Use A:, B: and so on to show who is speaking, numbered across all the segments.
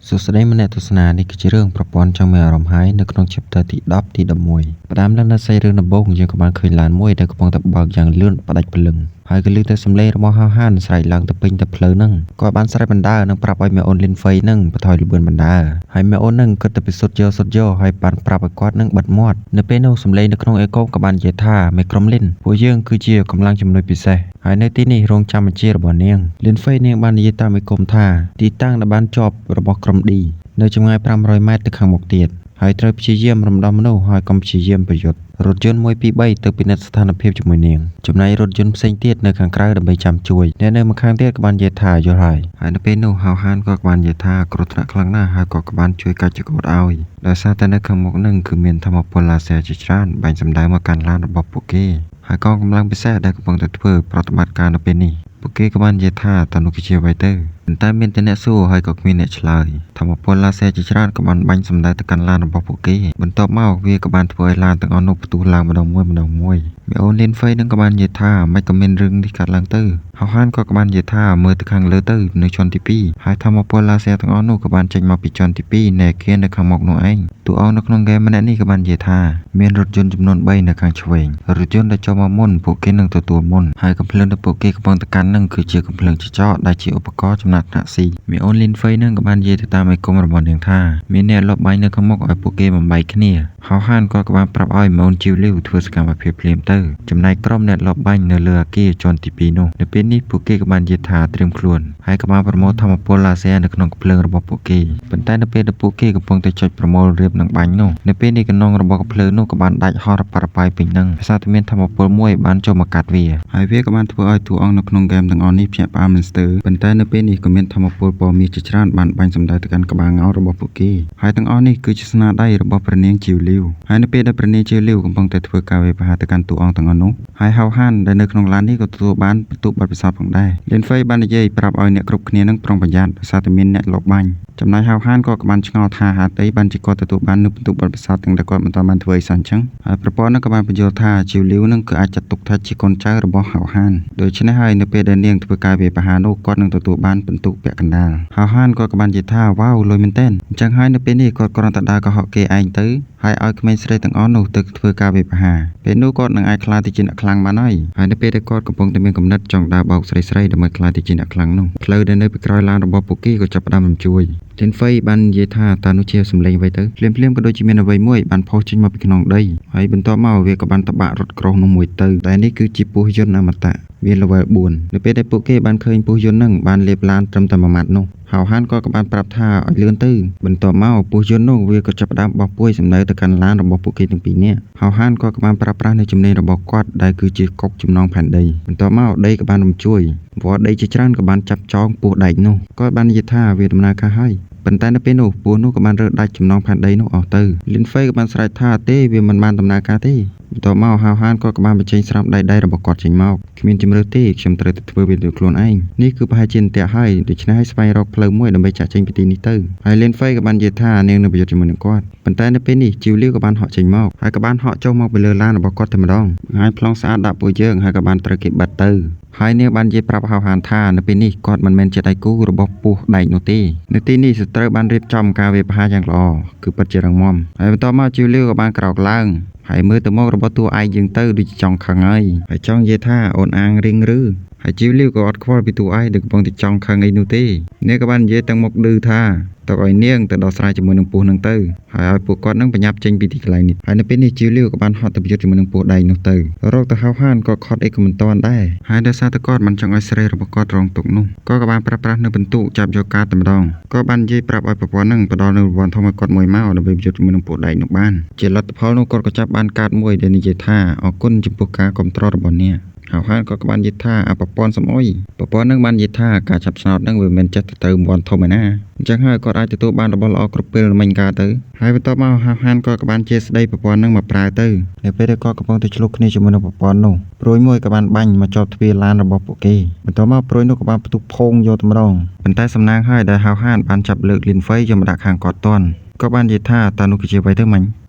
A: សុស្ដីម្នាក់ទស្សនានេះគឺជារឿងប្រព័ន្ធចង់មានអារម្មណ៍ហើយនៅក្នុង chapter ទី10 ទី11ផ្ដើមឡើងនៅសាច់រឿងដំបូងយើងក៏បានឃើញឡានមួយដែលកំពុងតែបើកយ៉ាងលឿនផ្ដាច់ព្រលឹងហើយក៏ឮតែសំឡេងរបស់ហៅហានស្រែកឡើងទៅពេញទៅផ្លូវហ្នឹងគាត់បានស្រែកបណ្ដើរនិងប្រាប់ឲ្យមេអូនលីនហ្វេហ្នឹងបន្ថយល្បឿនបណ្ដើរហើយមេអូនហ្នឹងគិតទៅពីសុទ្ធយកហើយបានប្រាប់ឲ្យគាត់នឹងបិទមាត់នៅពេលនោះសំឡេងនៅក្នុងអេកូក៏បាននិយាយថាមេក្រុមលីនពួកយើងគឺជាកម្លាំងជំនួយពិសេសហើយនៅទីនេះរងចាំបញ្ជារបស់នាងលីនហ្វេនាងបាននិយាយតាមអេកូថាទីតាំងដែលបានជាប់របស់ក្រុម D នៅចម្ងាយ500ម៉ែត្រទៅខាងមុខទៀតហើយត្រូវព្យាយាមរំដោះមនុស្សហើយកុំព្យាយាមប្រយុទ្ធរថយន្ត1 2 3ទៅពិនិត្យស្ថានភាពជាមួយនាងចំណែករថយន្តផ្សេងទៀតនៅខាងក្រៅដើម្បីចាំជួយអ្នកនៅម្ខាងទៀតក៏បាននិយាយថាយល់ហើយនៅពេលនោះហៅហានក៏បាននិយាយថាគ្រោះថ្នាក់ខ្លាំងណាស់ហើយក៏បានជួយកាច់ចង្កូតឲ្យដោយសារតែនៅខាងមុខនឹងគឺមានថាមពលឡាស៊ែរជាច្រើនបាញ់សម្ដៅមកកាន់ឡានរបស់ពួកគេហើយកងកម្លាំងពិសេសដែលកំពុងតែធ្វើប្រតិបត្តិការនៅពេលនេះពួកគេក៏បាននិយាយថាតើនោះគឺជាអ្វីទៅប៉ុន្តែមានតែអ្នកសួរហើយក៏គ្មានអ្នកឆ្លើយថាមពលឡាស៊ែរជាច្រើនក៏បានបាញ់សម្ដៅទៅកាន់ឡានរបស់ពួកគេបន្ទាប់មកវាក៏បានធ្វើឲ្យឡានទាំងអស់នោះផ្ទុះឡើងម្ដងមួយមេអូនលីនហ្វេនឹងក៏បាននិយាយថាមិនក៏មានរឿងនេះកើតឡើងទៅហៅហានក៏បាននិយាយថាមើលទៅខាងលើទៅនៅជាន់ទី2ហើយថាមពលឡាស៊ែរទាំងអស់នោះក៏បានចេញមកពីជាន់ទី2នៃអគារនៅខាងមុខនោះឯងតួអង្គនៅក្នុងហ្គេមម្នាក់នេះក៏បាននិយាយថាមានរថយន្តចំនួន3នៅខាងឆ្វេងរថយន្តដែលចូលមកមុនពួកគេនឹងទទួលមុនហើយកំភ្លើងដែលពួកគេកំពុងតែកាន់នឹងគឺជាកំភ្លើងចចកដែលជាឧបករណ៍ចំណាត់ថ្នាក់ស៊ីមីអូនលីនហ្វេនឹងក៏បាននិយាយទៅតាមឯកុំរបស់នាងថាមានអ្នកលបបាញ់នៅខាងមុខឲ្យពួកគេបំបែកគ្នាហៅហានក៏បានប្រាប់ឲ្យម៉ូនជីវលីវធ្វើសកម្មភាពភ្លាមទៅចំណែកក្រុមអ្នកលបបាញ់នៅលើអគារជាន់ទី2នោះនៅពេលនេះពួកគេក៏បាននិយាយថាត្រៀមខ្លួនហើយក៏បានប្រមូលធម្មពលឡាស៊ែរនៅក្នុងកំភ្លើងរបស់ពួកគេប៉ុន្តែនៅពេលដែលពួកគេកំពុងតែចុចប្រមូលរៀបនឹងបាញ់នោះនៅពេលនេះកណ្ដុងរបស់កំភ្លើងនោះក៏បានដាច់ហោះរប៉ារប៉ាយពេញនឹងភាសាតែមានធម្មពលមួយបានចូលមកកាត់វាហើយវាក៏បានធ្វើឲ្យតួអង្គនៅក្នុងហ្គេមទាំងអស់នេះភ្ញាក់ផ្អើលមិនស្ទើរប៉ុន្តែនៅពេលនេះក៏មានធម្មពលពណ៌មាសជាច្រើនបានបាញ់សម្ដៅទៅកាន់ក្បាលងោរបស់ពួកគេហើយទាំងអស់នេះគឺជាស្នាដៃរបស់ព្រះនាងជីវលីវហើយនៅពេលដែលព្រះនាងជីវលីវកំពុងតែធ្វើការវាយប្រហារទៅកាន់តួអង្គទាំងអស់នោះហើយហៅហានដែលនៅក្នុងឡាននេះក៏ទទួលបានបន្ទុកបទពិសោធន៍ផងដែរលីនហ្វេបាននិយាយប្រាប់ឲ្យអ្នកគ្រប់គ្នានឹងប្រុងប្រយ័ត្នដោយសារតែមានអ្នកលបបាញ់ចំណែកហៅហានក៏បានឆ្ងល់ថាហេតុអីបានជាគាត់ទទួលបាននូវបន្ទុកបទពិសោធន៍ទាំងតែគាត់មិនទាន់បានធ្វើអីសោះអញ្ចឹងហើយប្រព័ន្ធនឹងក៏បានបញ្យល់ថាជីវលីវនឹងគឺអាចចាត់ទុកថាជាកូនចៅរបស់ហៅហានដូច្នេះហើយនៅពេលដែលនាងធ្វើការវាយប្រហារនោះគាត់នឹងទទួលបានបន្ទុកពាក់កណ្ដាលហៅហានក៏បាននិយាយថាវ៉ាវលុយមែនទែនអញ្ចឹងហើយនៅពេលនេះគាត់គ្រាន់តែដើរកុហកគេឯងទៅហើយឲ្យក្មេងស្រីទាំងអស់នោះទៅធ្វើការវាយប្រហារពេលនោះគាត់នឹងអាចខ្លាចទៅជាអ្នកខ្លាំងបានហើយនៅពេលដែលគាត់កំពុងតែមានគំនិតចង់ដើរបោកស្រីដើម្បីខ្លាចទៅជាអ្នកខ្លាំងនោះផ្លូវដែលនៅពីក្រោយឡានរបស់ពួកគេក៏ចាប់ផ្ដើមរំជួយលីនហ្វេបាននិយាយថាតើនោះជាសម្លេងអ្វីទៅភ្លាមក៏ដូចជាមានអ្វីមួយបានផុសចេញមកពីក្នុងដីហើយបន្ទាប់មកវាក៏បានតបាក់រថក្រោះនោះមួយទៅតែនេះគឺជាពស់យន្តអមតៈវា level 4នៅពេលដែលពួកគេបានឃើញពស់យន្តនឹងបានលេបឡានត្រឹមតែ1ម៉ាត់នោះហៅហានក៏បានប្រាប់ថាឲ្យលឿនទៅបន្ទាប់មកពស់យន្តនោះវាក៏ចាប់ផ្ដើមបោះពួយសម្ដៅទៅកាន់ឡានរបស់ពួកគេទាំងពីរនាក់ហៅហានក៏បានប្រើប្រាស់នៅជំនាញរបស់គាត់ដែលគឺជាកុកចំណងផែនដីបន្ទាប់មកដីក៏បានរំជួយវត្តដីជាច្រើនក៏បានចាប់ចងពស់ដែកនោះគាត់បាននិយាយថាវាដំណើរការហើយប៉ុន្តែនៅពេលនោះពស់នោះក៏បានរើដាច់ចំណងផែនដីនោះអស់ទៅលីនហ្វេក៏បានស្រែកថាទេវាមិនបានដំណើរការទេបន្ទាប់មកហៅហានក៏បានបញ្ចេញស្រាប់ដៃរបស់គាត់ចេញមកគ្មានជំរឿទេខ្ញុំត្រូវតែធ្វើវាដោយខ្លួនឯងនេះគឺប្រហែលជាអន្ទាក់ហើយដូច្នេះឲ្យស្វែងរកផ្លូវមួយដើម្បីចាក់ចេញពីទីនេះទៅហើយលីនហ្វេក៏បាននិយាយថានាងនឹងប្រយុទ្ធជាមួយនឹងគាត់ប៉ុន្តែនៅពេលនេះជីវលីវក៏បានហក់ចេញមកហើយក៏បានហក់ចុះមកពីលើឡានរបស់គាត់តែម្ដងហើយប្លង់ស្អាតដាក់ពួកយើងហើយក៏បានត្រូវគេបិទទៅហើយនាងបាននិយាយប្រាប់ហៅហានថានៅពេលនេះគាត់មិនមែនជាដៃគូរបស់ពស់ដែកនោះទេនៅទីនេះសត្រូវបានរៀបចំការវាយប្រហារយ៉ាងល្អគឺពិតជារឹងមាំហើយបន្ទាប់មកជីវលីវក៏បានក្រោកឡើងហើយមើលទៅមករបស់តួឯងយើងទៅដូចចង់ខឹងហើយចង់និយាយថាអូនអាងរៀងឬហើយជីវលីវក៏អត់ខ្វល់ពីតួឯងដែលកំពុងតែចង់ខឹងអីនោះទេនាងក៏បាននិយាយទាំងមុខឌឺថាតើឲ្យនាងទៅដោះស្រាយជាមួយនឹងពស់នឹងទៅហើយឲ្យពួកគាត់នឹងប្រញាប់ចេញពីទីកន្លែងនេះហើយនៅពេលនេះជីវលីវក៏បានហត់ទៅប្រយុទ្ធជាមួយនឹងពស់ដែកនោះទៅរកទៅហៅហានក៏ខត់អីក៏មិនតាន់ដែរហើយដោយសារតែគាត់មិនចង់ឲ្យស្រីរបស់គាត់រងទុក្ខនោះក៏បានប្រើប្រាស់នៅបន្ទុកចាប់យកការតែម្ដងក៏បាននិយាយប្រាប់ឲ្យប្រព័ន្ធនឹងផ្ដល់នៅរង្វាន់ធំឲ្យគាត់មួយមកដើម្បីប្រយុទ្ធជាមួយនឹងពស់ដែកនោះបានជាលទ្ធផលនោះគាត់ក៏ចាប់បានកាតមួយដែលនិយាយថាអរគុណចំពោះការគាំទ្ររបស់អ្នកហៅហានក៏បាននិយាយថាប្រព័ន្ធសំអុយប្រព័ន្ធនឹងបាននិយាយថាការចាប់ឆ្នោតនឹងវាមិនចេះទៅត្រូវមន់ធំឯណាអញ្ចឹងហើយគាត់អាចទទួលបានរបស់ល្អគ្រប់ពេលមិញកើតទៅហើយបន្ទាប់មកហៅហានក៏បានជាស្ដីប្រព័ន្ធនឹងមកប្រើទៅនៅពេលដែលគាត់កំពុងតែឆ្លុះគ្នាជាមួយនឹងប្រព័ន្ធនោះព្រួយមួយក៏បានបាញ់មកជាប់ទ្វារឡានរបស់ពួកគេបន្ទាប់មកព្រួយនោះក៏បានផ្ទុះផោងយកតែម្ដងប៉ុន្តែសំណាងហើយដែលហៅហានបានចាប់លើកលីនហ្វេយកមកដាក់ខាងគាត់តន់ក៏បាននិយាយថាតើនោះគឺជាអ្វីទៅមិញ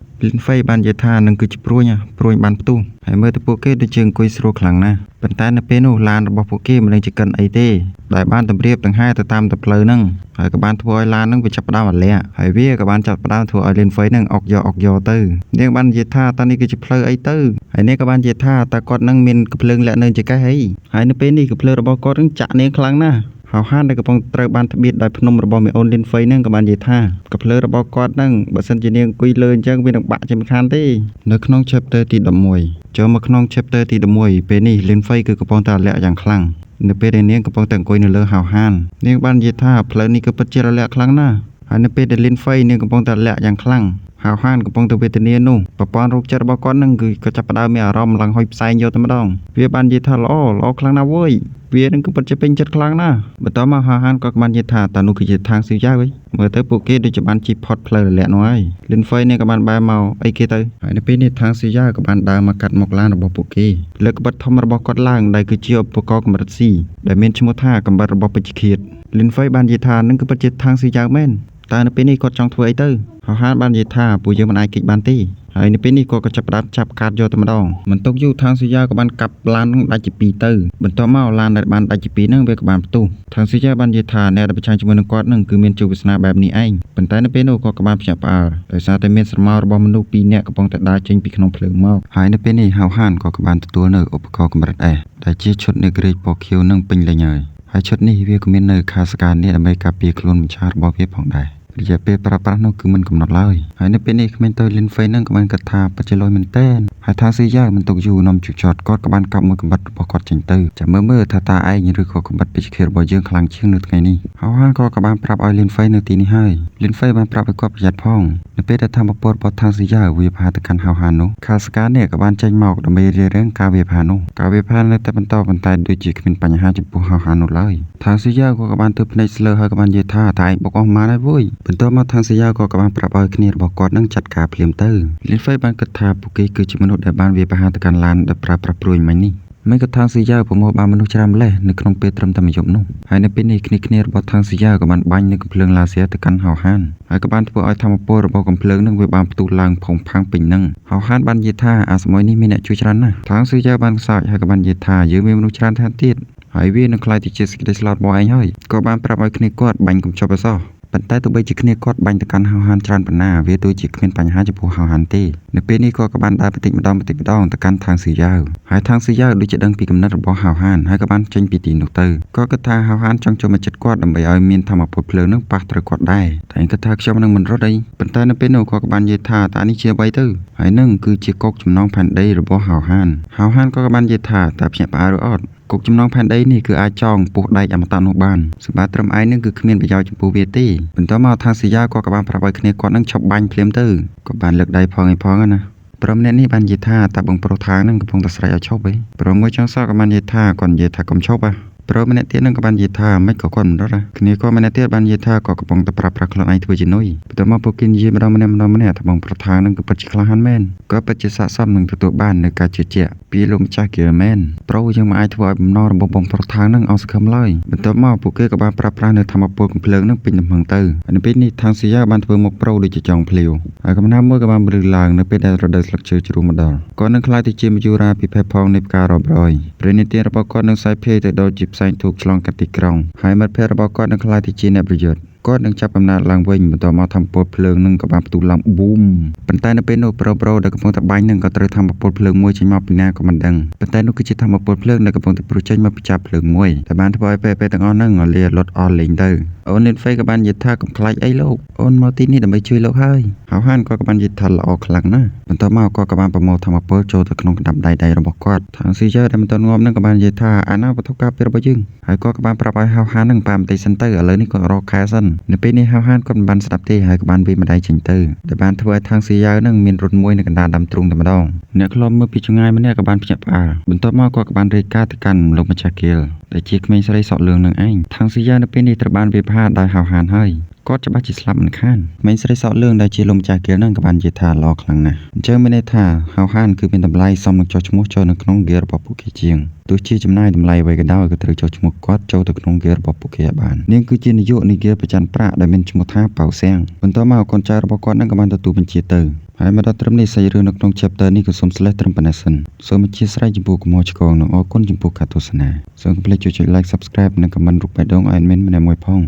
A: ลินไฟบานเยธานึงคือจะปรุยบานประตูให้เมื่อตะปูเกตได้เชิงกุยสโรคลังนะปัญตาในเปนูลานระบบโปเกมันเลยจะกันไอเต้ได้บ้านตำเรียบตั้ง5ตามตะเพลนึงให้กับบ้านทัวร์ลานนึงไปจับปลาหมดเลยให้เวียกับบ้านจับปลาทัวร์ลินไฟนึงออกยอตื้อเนี่ยบ้านเยธาตอนนี้ก็จะเพลไอตื้อให้เนี่ยกับบ้านเยธาตะกอดนั่งมินกับเพลิงและเนินจะใกล้ให้ในเปนี่กับเพลิงระบบกอดนึงจะเนี่ยครั้งนะหาห้านได้กับปองตรบ้านทะเบียนได้พนมระบบมีโอนลินไฟนั่งกับบ้านเยธากับเพลิงระบบกอดนั่งบัสันจีเนียงกุยเลยจังวินังบะจะมีคันที่นึกน้องเชฟเตอร์ตีดมวยเจอมาน้องเชฟเตอร์ตีดมวยเปนี่ลินไฟคือกระปองตาแหลอย่างคลั่งในเปเดเนียงกระปองแต่งกุยในเลือหาวห้านเนียงบ้านเยธาเพลิงนี่ก็ปัจเจริญแหลครั้งหน้าอันในเปเดลินไฟเนียงกระปองตาแหลอย่างคลั่งหาวห้านกระปองตะเวทเนียนู่ปปอนรูปเจอระบบกอดนั่งคือก็จะประดาวมีอารมณ์หลังหอยไซโยตมาดองเวียบ้านเยธาล้อครั้งหน้าเว้ยเวียนึงก็ปัจจะเป็นจัดครั้งนะบัดต่อมาหาฮันก็มันยึดท่าแต่นุคือยึดทางซื้อยากไว้เมื่อเธอปลูกเกตโดยจะบันจีพอดเพลย์แหละน้อยลินไฟเนี่ยกับมันใบเมาไอเกตในปีนี้ทางซื้อยากกับมันดาวมากัดหมกล้านระบบปลูกเกตเลิกบัดทอมระบบกอดล่างได้คือเจียวปกกับบัดซีได้เมนชโมท่ากับบัดระบบปิจิเคียดลินไฟบันยึดท่านึงก็ปัจจิตทางซื้อยากแม่นแต่ในปีนี้ก็จองถ้วยไอเตอร์หาฮันบันยึดท่าปูเยอะมันไอกิบันตีไอ้ในปีนี้ก็จะประดับจับการโยธมาดองมันตกอยู่ทางสุยากับบ้านกับลานได้จีปีเตอร์บนต่อมาลานในบ้านได้จีปีนั่งไปกับบ้านประตูทางสุยาบ้านเยธาในประชาชนนึงก้อนนึงคือเมียนจูวิสนาแบบนี้เองเป็นแต่ในปีนี้ก็กับบ้านพิจารณาแต่ซาแต่เมียนสมาร์บอมมนุษย์ปีเนี่ยกับปองแต่ได้จึงปีขนมเพลิงมากหายในปีนี้หาวห่านก็กับบ้านตัวเนื้ออุปกรณ์กับรัดได้ชี้ชุดในกรีดปอกเขียวนั่งเป็นเลยไงหายชุดนี้เวียก็มีเนื้อคาสการเนี่ยอเมริกาปีคลุนชาร์บอเวียผ่องได้อย่าไปประปรานนคือมันกำหนดเลยหายในเป็นเอกเมนเตอร์ลินไฟนั่งกับมันกระทาปัจจัยลอยมันเต้นหายทางซื้อยากมันตกอยู่นำจุดจอดกอดกับบ้านกับมือกับบัดบอกอดจิงเตอร์จะเมื่อทาตาไอหรือขอกับบัดไปเขียนบ่อยเยื่อคลังเชื่องนึกไงนี่หาว่างก็กับบ้านปรับเอาลินไฟในตีนี้ให้ลินไฟบ้านปรับไปกอบประหยัดพ่องในเป็นแต่ทำปอดปอดทางซื้อยากวิพาตะกันหาวหานุคาสการเนี่ยกับบ้านใจหมอกดำไปเรื่องกาเวพานุกาเวพานเลยแต่บรรเทาบรรทายโดยจิตเป็นปัญหาจำพวกหาวหานุเลยทางซื้อยากก็กับบ้านเติบในเสลอให้กับบ้านเยธาตายบอกออกมาได้เว้ยเป็นตัวมาทางซื้อยากก็กับบ้านปรับเอาขี้บอกกอดนั่งจัดการเปลี่ยนเตอร์ลินไฟบ้านกระทาปุกคือจิมนุษย์ในบ้านวิพาตะกันลานได้ปรับปรุงไหมนี่ไม่กระทางซื้อยากผมเอาบานมนุษย์จำเล่ในขนมเปรตรมธรรมยมนุ่งหายในเป็นอีกนิดระบบทางซื้อยากกับบ้านบ้านในกำเพลิงลาเสียตะกันหาวฮันหายกับบ้านผู้อ้อยทำปอระบบกำเพลิงนั่งเวบานประตูลางผงพังปิ่งนั่งหาวฮันบ้านเยธาอาสมัยนี้มีเนี่ยช่วยฉันนะทางซื้อยากบ้านสายหายกับบ้านเยธาเยอะมีมนุษย์จำแทนติดหายเวียนคลายติดเชื้อสกิลสลอดบ่อยให้ก็บ้านปรับเอาคณิกอดบังกับชอบไปซ้อปัจจัยตัวใบจิกเนี่ยก็บังตะการหาวหันจานปัญนาเวตัวจิกเป็นปัญหาจะผูหาวหันตีในปีนี้ก็กบันได้ปฏิบัติดองตะการทางสื่อยาวหายทางสื่อยาวโดยจะดังปีกำเนิดระบบหาวหันให้กบันเจนปีตีนกเตอร์ก็กระทาหาวหันจังจะมาจัดกอดดำใบเอาเมียนทำมาปลดเพลิงนั่งปักตะกอดได้แต่กระทาเชื่อมันนั่งมันรถได้ปัจจัยในปีนี้ก็กบันเยธาตานิเชียใบเตอร์หายนึ่งคือจิกกจำนองแผ่นได้ระบบหาวหันก็กบันเยธาแต่เพียงปลาหรืออดกบจำนองแผ่นได้นี่คืออาจองปลูกได้ยามตานุบานสบายตรมไอ้นั่นคือขมิ้นประยาวจมพูเวตี้เป็นต่อมาทางสียาก็กับบ้านปรับไว้ขมิ้นก่อนนั่งชอบบันเพลียมเตอร์ก็บ้านเลือกได้พอไงพอกันนะปรมเนนี่บ้านเยธาแต่บังโปรทางนั่งกับพงตะไสเอาชอบไปปรมมือช่างซ้อกับบ้านเยธาก่อนเยธากำชอบอ่ะปรมเนตี้นั่งกับบ้านเยธาไม่ก่อก่อนมันรอดละขมิ้นก็ไม่เนตี้บ้านเยธาก็กับพงตะปรับคลอนไอทัวจินุยเป็นต่อมาพวกกินเยี่ยมเราไม่เนี่ยแต่บังโปรทางนั่งกับปัจจิคลาฮันแมนก็ปัจจิสะซ้ำหนึ่งตัวบ้านในการเจี๊ยปีลมจากเกียร์แมนเพราะยังมาไอทัวร์นอระบบบงโปรทางนั่งเอาสักคำเลยเป็นต่อมาพวกเกกับบ้านปรับในธรรมปนเพลิงนั่งเป็นน้ำเมืองเตอร์อันนี้เป็นนี่ทางสียาบ้านทัวร์มกโปรโดยจะจองเพลียวกำนันเมื่อกับบ้านบริลางในเป็นได้ระดับหลักเชื่อจรูมาดอลก่อนนั่งคลายที่เจมยูราปีแพพองในการรอบรอยเปรนิเตียระบบก่อนนั่งไซเพย์แต่โดยจิบไซถูกฉลองกันติกรองหายมัดเพระบบก่อนนั่งคลายที่เจในประโยชน์ก็ดังจับอำนาจลางเวงต่อมาทำปลดเพลิงนึงกับบานประตูลางบูมปัญไตในเป็นโอโปรโปรเด็กกระพงตะใบนึงก็เตยทำปลดเพลิงมวยชิมาปีนาก็มันดังปัญไตนุกิจทำปลดเพลิงในกระพงตะปรุจัยมาปิจับเพลิงมวยแต่บ้านทบอยไปตั้งอ้อนนั่งเลียรถออนเลนเตอร์โอนเล่นไฟกับบ้านยึดท่ากับคลายไอ้โลกโอนมาที่นี่แต่ไม่ช่วยโลกให้หาวหันก็กับบ้านยึดท่าละออกหลังนะปัญต่อมาก็กับบ้านประโมททำปลดโจตะขนมกระดับใดระบบกอดทางซีเจอร์ได้มันตอนงอมนั่งกับบ้านยึดท่าอาณาปทุกับเป็นระบบยึงหายก็กับบ้านประบายหาวหันนั่งปามตีเซนเตอร์อะไรนี่ก็รอแคสันในปีนี้หาวหันก็บ้านสลับที่หายกับบ้านวีมาได้จิงเตอร์แต่บ้านทวายทางซีเจอร์นั่งมีรถมวยในกันดาดำตรงแต่มาดองเนี่ยคลอมเมื่อปีชงายมันเนี่ยกับบ้านพิจารณาบนต่อมาก็กับบ้านเรกาตะกันลงมาจากเกลแต่เช็คไม่ใช่สอดเรื่องหนึ่งเองทางซีเจอร์ในปีนี้ตระบ้านวีพาได้หาวหันให้ก គាត់ច្បាស់ជាស្លាប់មិនខានក្មេងស្រីសក់លឿងដែលជាលោកម្ចាស់ហ្គាលហ្នឹងក៏បាននិយាយថាល្អខ្លាំងណាស់អញ្ចឹងមានន័យថាហៅហានគឺមានតម្លៃសមនឹងចុះឈ្មោះចូលនៅក្នុងហ្គាលរបស់ពួកគេជាងទោះជាចំណាយតម្លៃអ្វីក៏ដោយក៏ត្រូវចុះឈ្មោះគាត់ចូលទៅក្នុងហ្គាលរបស់ពួកគេឲ្យបាននាងគឺជានាយកនៃហ្គាលប្រច័ណ្ឌប្រាក់ដែលមានឈ្មោះថាប៉ៅសៀងបន្ទាប់មកកូនចៅរបស់គាត់ហ្នឹងក៏បានទទួលបញ្ជាទៅហើយមកដល់ត្រឹមនេះសាច់រឿងនៅក្នុង chapter នេះក៏សូមស្លេះត្រឹមប៉ុណ្ណេះសិនសូមអធិស្ឋានចំពោះកំហុសឆ្គងនិងអរគុណចំពោះការទស្សនាសូមកុំភ្លេចជួយចុច like subscribe និង comment រូបបេះដូងឲ្យ admin ម្នាក់មួយផង